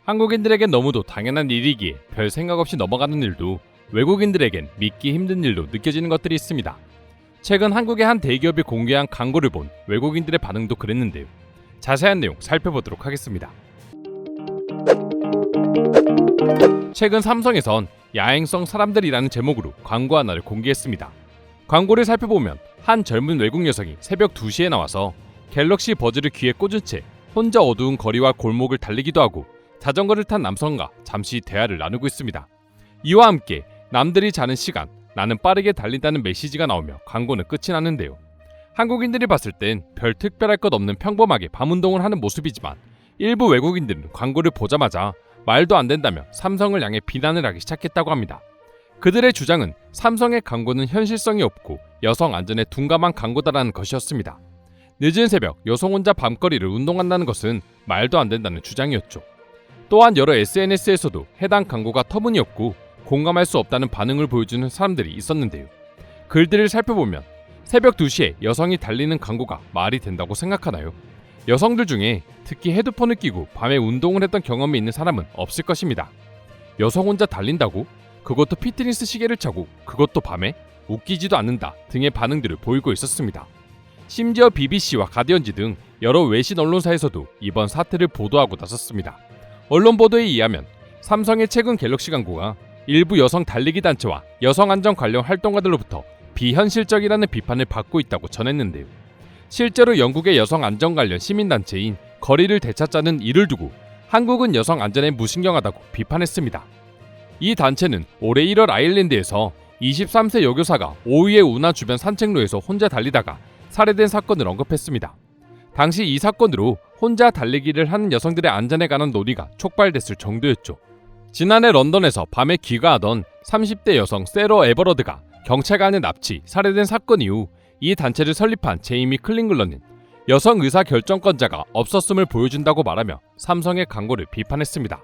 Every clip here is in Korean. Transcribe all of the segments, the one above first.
한국인들에겐 너무도 당연한 일이기에 별 생각 없이 넘어가는 일도 외국인들에겐 믿기 힘든 일로 느껴지는 것들이 있습니다. 최근 한국의 한 대기업이 공개한 광고를 본 외국인들의 반응도 그랬는데요. 자세한 내용 살펴보도록 하겠습니다. 최근 삼성에선 야행성 사람들이라는 제목으로 광고 하나를 공개했습니다. 광고를 살펴보면 한 젊은 외국 여성이 새벽 2시에 나와서 갤럭시 버즈를 귀에 꽂은 채 혼자 어두운 거리와 골목을 달리기도 하고 자전거를 탄 남성과 잠시 대화를 나누고 있습니다. 이와 함께 남들이 자는 시간, 나는 빠르게 달린다는 메시지가 나오며 광고는 끝이 났는데요. 한국인들이 봤을 땐 별 특별할 것 없는 평범하게 밤운동을 하는 모습이지만 일부 외국인들은 광고를 보자마자 말도 안 된다며 삼성을 향해 비난을 하기 시작했다고 합니다. 그들의 주장은 삼성의 광고는 현실성이 없고 여성 안전에 둔감한 광고다라는 것이었습니다. 늦은 새벽 여성 혼자 밤거리를 운동한다는 것은 말도 안 된다는 주장이었죠. 또한 여러 SNS에서도 해당 광고가 터무니없고 공감할 수 없다는 반응을 보여주는 사람들이 있었는데요. 글들을 살펴보면 새벽 2시에 여성이 달리는 광고가 말이 된다고 생각하나요? 여성들 중에 특히 헤드폰을 끼고 밤에 운동을 했던 경험이 있는 사람은 없을 것입니다. 여성 혼자 달린다고? 그것도 피트니스 시계를 차고 그것도 밤에? 웃기지도 않는다 등의 반응들을 보이고 있었습니다. 심지어 BBC와 가디언지 등 여러 외신 언론사에서도 이번 사태를 보도하고 나섰습니다. 언론 보도에 의하면 삼성의 최근 갤럭시 광고가 일부 여성 달리기 단체와 여성 안전 관련 활동가들로부터 비현실적이라는 비판을 받고 있다고 전했는데요. 실제로 영국의 여성 안전 관련 시민단체인 거리를 되찾자는 이를 두고 한국은 여성 안전에 무신경하다고 비판했습니다. 이 단체는 올해 1월 아일랜드에서 23세 여교사가 오후에 운하 주변 산책로에서 혼자 달리다가 살해된 사건을 언급했습니다. 당시 이 사건으로 혼자 달리기를 하는 여성들의 안전에 관한 논의가 촉발됐을 정도였죠. 지난해 런던에서 밤에 귀가하던 30대 여성 세러 에버러드가 경찰관에 납치, 살해된 사건 이후 이 단체를 설립한 제이미 클링글러는 여성 의사 결정권자가 없었음을 보여준다고 말하며 삼성의 광고를 비판했습니다.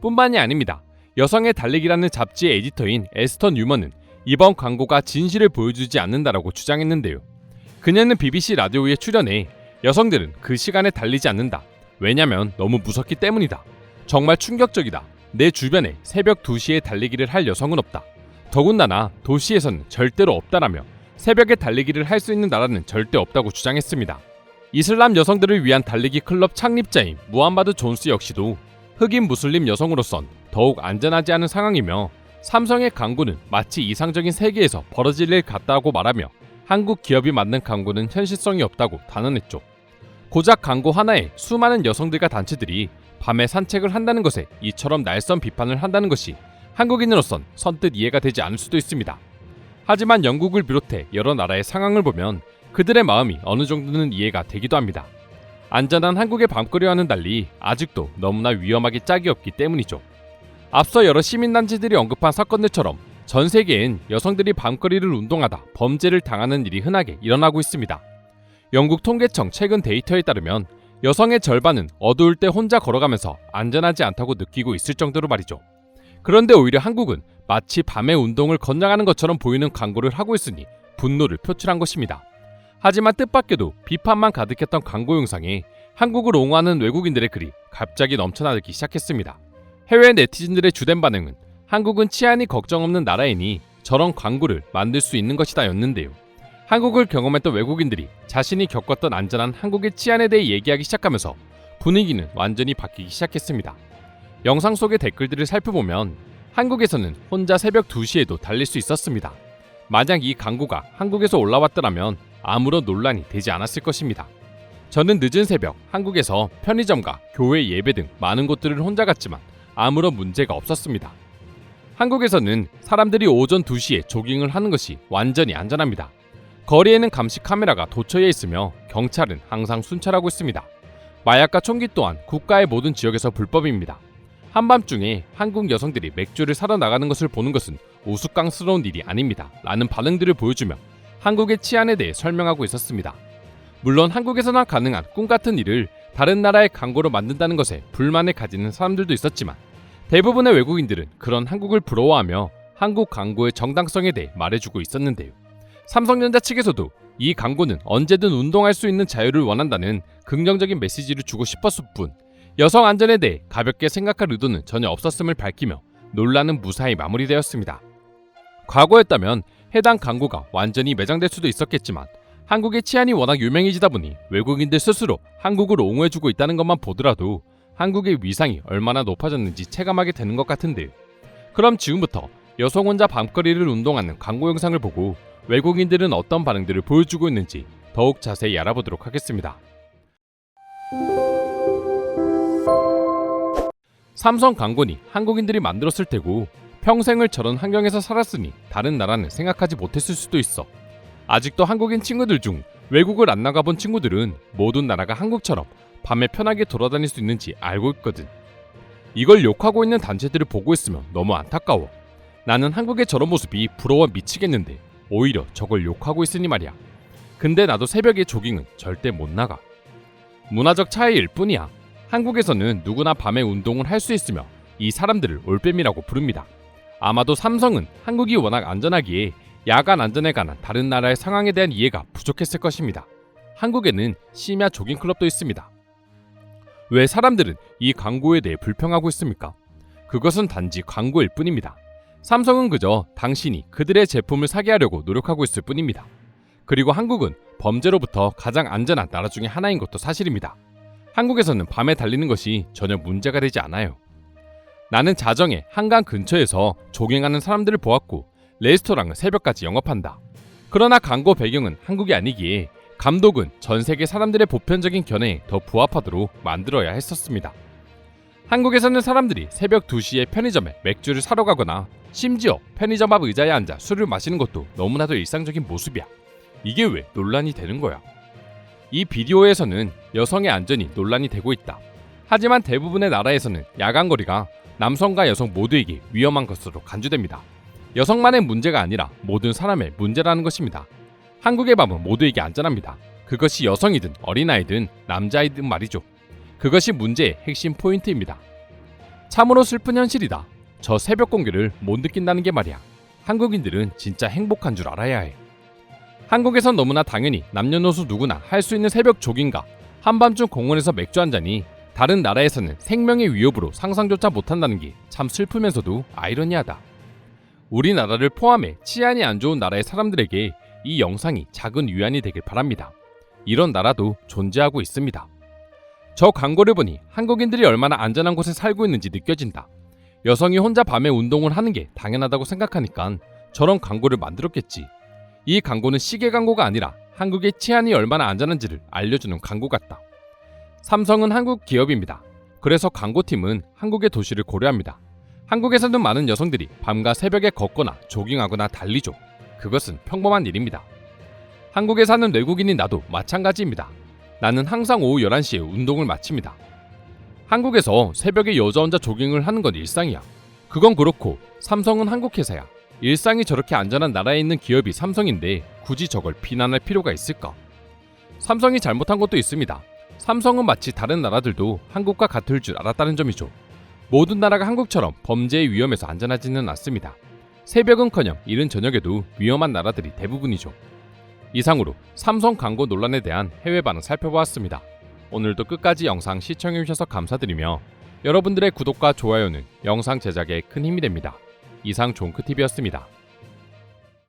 뿐만이 아닙니다. 여성의 달리기라는 잡지의 에디터인 에스터 뉴먼은 이번 광고가 진실을 보여주지 않는다라고 주장했는데요. 그녀는 BBC 라디오에 출연해 여성들은 그 시간에 달리지 않는다. 왜냐면 너무 무섭기 때문이다. 정말 충격적이다. 내 주변에 새벽 2시에 달리기를 할 여성은 없다. 더군다나 도시에서는 절대로 없다라며 새벽에 달리기를 할 수 있는 나라는 절대 없다고 주장했습니다. 이슬람 여성들을 위한 달리기 클럽 창립자인 무함마드 존스 역시도 흑인 무슬림 여성으로선 더욱 안전하지 않은 상황이며 삼성의 광고는 마치 이상적인 세계에서 벌어질 일 같다고 말하며 한국 기업이 만든 광고는 현실성이 없다고 단언했죠. 고작 광고 하나에 수많은 여성들과 단체들이 밤에 산책을 한다는 것에 이처럼 날선 비판을 한다는 것이 한국인으로선 선뜻 이해가 되지 않을 수도 있습니다. 하지만 영국을 비롯해 여러 나라의 상황을 보면 그들의 마음이 어느 정도는 이해가 되기도 합니다. 안전한 한국의 밤거리와는 달리 아직도 너무나 위험하기 짝이 없기 때문이죠. 앞서 여러 시민단체들이 언급한 사건들처럼 전 세계엔 여성들이 밤거리를 운동하다 범죄를 당하는 일이 흔하게 일어나고 있습니다. 영국 통계청 최근 데이터에 따르면 여성의 절반은 어두울 때 혼자 걸어가면서 안전하지 않다고 느끼고 있을 정도로 말이죠. 그런데 오히려 한국은 마치 밤에 운동을 권장하는 것처럼 보이는 광고를 하고 있으니 분노를 표출한 것입니다. 하지만 뜻밖에도 비판만 가득했던 광고 영상에 한국을 옹호하는 외국인들의 글이 갑자기 넘쳐나기 시작했습니다. 해외 네티즌들의 주된 반응은 한국은 치안이 걱정 없는 나라이니 저런 광고를 만들 수 있는 것이다 였는데요. 한국을 경험했던 외국인들이 자신이 겪었던 안전한 한국의 치안에 대해 얘기하기 시작하면서 분위기는 완전히 바뀌기 시작했습니다. 영상 속의 댓글들을 살펴보면 한국에서는 혼자 새벽 2시에도 달릴 수 있었습니다. 만약 이 광고가 한국에서 올라왔더라면 아무런 논란이 되지 않았을 것입니다. 저는 늦은 새벽 한국에서 편의점과 교회 예배 등 많은 곳들을 혼자 갔지만 아무런 문제가 없었습니다. 한국에서는 사람들이 오전 2시에 조깅을 하는 것이 완전히 안전합니다. 거리에는 감시 카메라가 도처에 있으며 경찰은 항상 순찰하고 있습니다. 마약과 총기 또한 국가의 모든 지역에서 불법입니다. 한밤중에 한국 여성들이 맥주를 사러 나가는 것을 보는 것은 우스꽝스러운 일이 아닙니다. 라는 반응들을 보여주며 한국의 치안에 대해 설명하고 있었습니다. 물론 한국에서나 가능한 꿈같은 일을 다른 나라의 광고로 만든다는 것에 불만을 가지는 사람들도 있었지만 대부분의 외국인들은 그런 한국을 부러워하며 한국 광고의 정당성에 대해 말해주고 있었는데요. 삼성전자 측에서도 이 광고는 언제든 운동할 수 있는 자유를 원한다는 긍정적인 메시지를 주고 싶었을 뿐 여성 안전에 대해 가볍게 생각할 의도는 전혀 없었음을 밝히며 논란은 무사히 마무리되었습니다. 과거였다면 해당 광고가 완전히 매장될 수도 있었겠지만 한국의 치안이 워낙 유명해지다 보니 외국인들 스스로 한국을 옹호해주고 있다는 것만 보더라도 한국의 위상이 얼마나 높아졌는지 체감하게 되는 것 같은데요. 그럼 지금부터 여성 혼자 밤거리를 운동하는 광고 영상을 보고 외국인들은 어떤 반응들을 보여주고 있는지 더욱 자세히 알아보도록 하겠습니다. 삼성 광고니 한국인들이 만들었을 테고 평생을 저런 환경에서 살았으니 다른 나라는 생각하지 못했을 수도 있어. 아직도 한국인 친구들 중 외국을 안 나가본 친구들은 모든 나라가 한국처럼 밤에 편하게 돌아다닐 수 있는지 알고 있거든. 이걸 욕하고 있는 단체들을 보고 있으면 너무 안타까워. 나는 한국의 저런 모습이 부러워 미치겠는데 오히려 저걸 욕하고 있으니 말이야. 근데 나도 새벽에 조깅은 절대 못 나가. 문화적 차이일 뿐이야. 한국에서는 누구나 밤에 운동을 할 수 있으며 이 사람들을 올빼미라고 부릅니다. 아마도 삼성은 한국이 워낙 안전하기에 야간 안전에 관한 다른 나라의 상황에 대한 이해가 부족했을 것입니다. 한국에는 심야 조깅 클럽도 있습니다. 왜 사람들은 이 광고에 대해 불평하고 있습니까? 그것은 단지 광고일 뿐입니다. 삼성은 그저 당신이 그들의 제품을 사게 하려고 노력하고 있을 뿐입니다. 그리고 한국은 범죄로부터 가장 안전한 나라 중에 하나인 것도 사실입니다. 한국에서는 밤에 달리는 것이 전혀 문제가 되지 않아요. 나는 자정에 한강 근처에서 조깅하는 사람들을 보았고 레스토랑은 새벽까지 영업한다. 그러나 광고 배경은 한국이 아니기에 감독은 전 세계 사람들의 보편적인 견해에 더 부합하도록 만들어야 했었습니다. 한국에서는 사람들이 새벽 2시에 편의점에 맥주를 사러 가거나 심지어 편의점 앞 의자에 앉아 술을 마시는 것도 너무나도 일상적인 모습이야. 이게 왜 논란이 되는 거야? 이 비디오에서는 여성의 안전이 논란이 되고 있다. 하지만 대부분의 나라에서는 야간거리가 남성과 여성 모두에게 위험한 것으로 간주됩니다. 여성만의 문제가 아니라 모든 사람의 문제라는 것입니다. 한국의 밤은 모두에게 안전합니다. 그것이 여성이든 어린아이든 남자이든 말이죠. 그것이 문제의 핵심 포인트입니다. 참으로 슬픈 현실이다. 저 새벽 공기를 못 느낀다는 게 말이야. 한국인들은 진짜 행복한 줄 알아야 해. 한국에선 너무나 당연히 남녀노소 누구나 할 수 있는 새벽 조깅과 한밤중 공원에서 맥주 한 잔이 다른 나라에서는 생명의 위협으로 상상조차 못한다는 게 참 슬프면서도 아이러니하다. 우리나라를 포함해 치안이 안 좋은 나라의 사람들에게 이 영상이 작은 위안이 되길 바랍니다. 이런 나라도 존재하고 있습니다. 저 광고를 보니 한국인들이 얼마나 안전한 곳에 살고 있는지 느껴진다. 여성이 혼자 밤에 운동을 하는 게 당연하다고 생각하니까 저런 광고를 만들었겠지. 이 광고는 시계 광고가 아니라 한국의 치안이 얼마나 안전한지를 알려주는 광고 같다. 삼성은 한국 기업입니다. 그래서 광고팀은 한국의 도시를 고려합니다. 한국에서는 많은 여성들이 밤과 새벽에 걷거나 조깅하거나 달리죠. 그것은 평범한 일입니다. 한국에 사는 외국인인 나도 마찬가지입니다. 나는 항상 오후 11시에 운동을 마칩니다. 한국에서 새벽에 여자 혼자 조깅을 하는 건 일상이야. 그건 그렇고 삼성은 한국 회사야. 일상이 저렇게 안전한 나라에 있는 기업이 삼성인데 굳이 저걸 비난할 필요가 있을까? 삼성이 잘못한 것도 있습니다. 삼성은 마치 다른 나라들도 한국과 같을 줄 알았다는 점이죠. 모든 나라가 한국처럼 범죄의 위험에서 안전하지는 않습니다. 새벽은커녕 이른 저녁에도 위험한 나라들이 대부분이죠. 이상으로 삼성 광고 논란에 대한 해외 반응 살펴보았습니다. 오늘도 끝까지 영상 시청해주셔서 감사드리며 여러분들의 구독과 좋아요는 영상 제작에 큰 힘이 됩니다. 이상 종크TV였습니다.